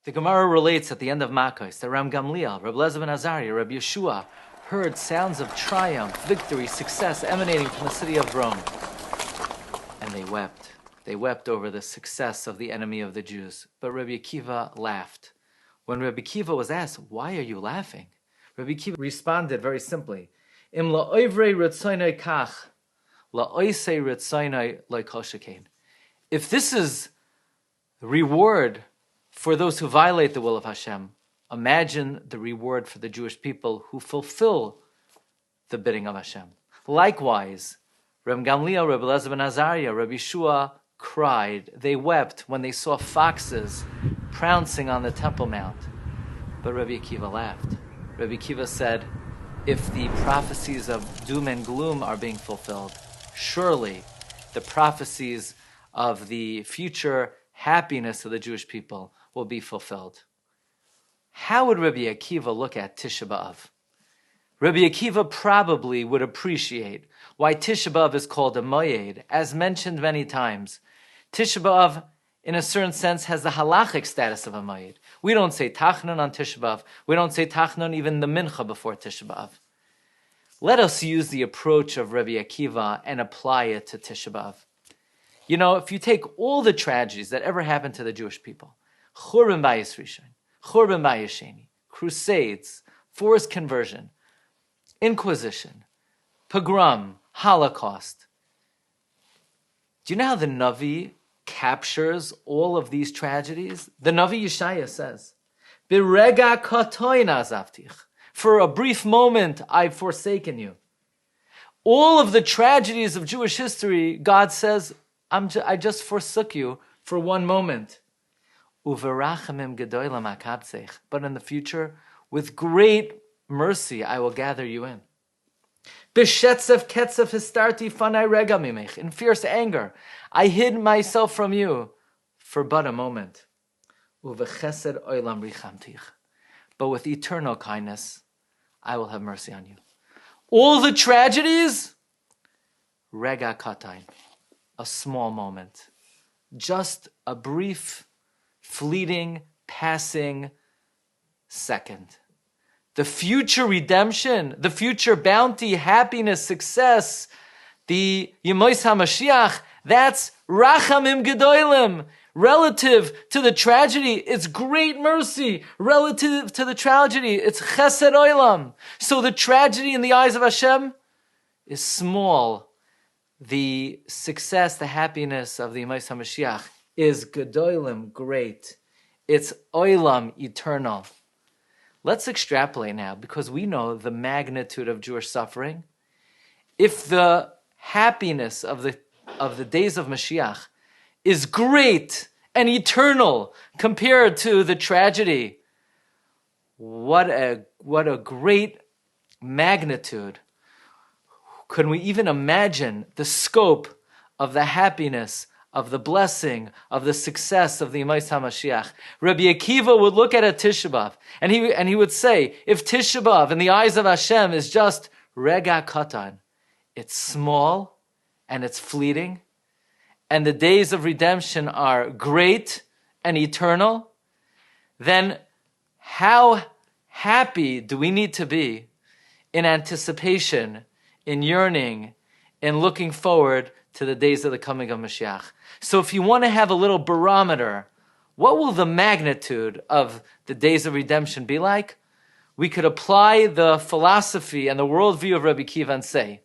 The Gemara relates at the end of Makkos that Ram Gamliel, Rabbi Eliezer ben Azariah, Rabbi Yeshua heard sounds of triumph, victory, success emanating from the city of Rome. And they wept. They wept over the success of the enemy of the Jews. But Rabbi Akiva laughed. When Rabbi Akiva was asked, why are you laughing? Rabbi Akiva responded very simply, Im la'ovrei ritzaynai kach, la'oisei ritzaynai lo'kol shekain. If this is reward for those who violate the will of Hashem, imagine the reward for the Jewish people who fulfill the bidding of Hashem. Likewise, Reb Gamliel, Rabbi Eliezer ben Azariah, Rabbi Yeshua cried. They wept when they saw foxes pouncing on the Temple Mount. But Rabbi Akiva laughed. Rabbi Akiva said, if the prophecies of doom and gloom are being fulfilled, surely the prophecies of the future happiness of the Jewish people will be fulfilled. How would Rabbi Akiva look at Tisha B'Av? Rabbi Akiva probably would appreciate why Tisha B'Av is called a moyed. As mentioned many times, Tisha B'Av, in a certain sense, has the halachic status of a moyed. We don't say Tachnun on Tisha B'Av. We don't say Tachnun even the Mincha before Tisha B'Av. Let us use the approach of Rabbi Akiva and apply it to Tisha B'Av. You know, if you take all the tragedies that ever happened to the Jewish people, Churban Bayis Rishon, Churban Bayis Sheni, Crusades, forced conversion, Inquisition, pogrom, Holocaust. Do you know how the Navi captures all of these tragedies? The Navi Yeshaya says, Birega katoin azavtich. For a brief moment, I've forsaken you. All of the tragedies of Jewish history, God says, I just forsook you for one moment. Uverachamim gedolam akabtzech. But in the future, with great mercy, I will gather you in. B'shetzef ketzef histarti fanai rega mimech. In fierce anger, I hid myself from you for but a moment. Uvechesed oilam richamtich. But with eternal kindness, I will have mercy on you. All the tragedies, rega katain, a small moment, just a brief, fleeting, passing second. The future redemption, the future bounty, happiness, success, the Yemois HaMashiach, that's Rachamim Gedolim. Relative to the tragedy, it's great mercy. Relative to the tragedy, it's Chesed Olam. So the tragedy in the eyes of Hashem is small. The success, the happiness of the Yemois HaMashiach is Gedolim, great. It's Olam, eternal. Let's extrapolate now, because we know the magnitude of Jewish suffering. If the happiness of the days of Mashiach is great and eternal compared to the tragedy, what a great magnitude. Can we even imagine the scope of the happiness, of the blessing, of the success of the Yemois HaMashiach? Rabbi Akiva would look at a Tisha B'Av, and he would say, if Tisha B'Av in the eyes of Hashem is just rega katan, it's small and it's fleeting, and the days of redemption are great and eternal, then how happy do we need to be in anticipation, in yearning, in looking forward to the days of the coming of Moshiach? So if you want to have a little barometer, what will the magnitude of the days of redemption be like? We could apply the philosophy and the worldview of Rabbi Akiva and say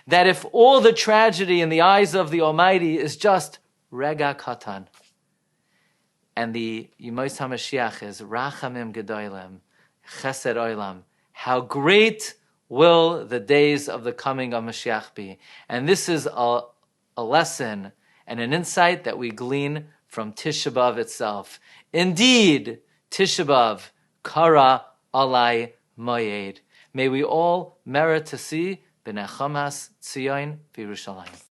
that if all the tragedy in the eyes of the Almighty is just rega katan, and the Yemois HaMashiach is rachamim gedolim, chesed olam, how great will the days of the coming of Mashiach be? And this is a lesson and an insight that we glean from Tisha B'Av itself. Indeed, Tisha B'Av, kara alai moyed. May we all merit to see B'nei Chamas Tzion v'Yerushalayim.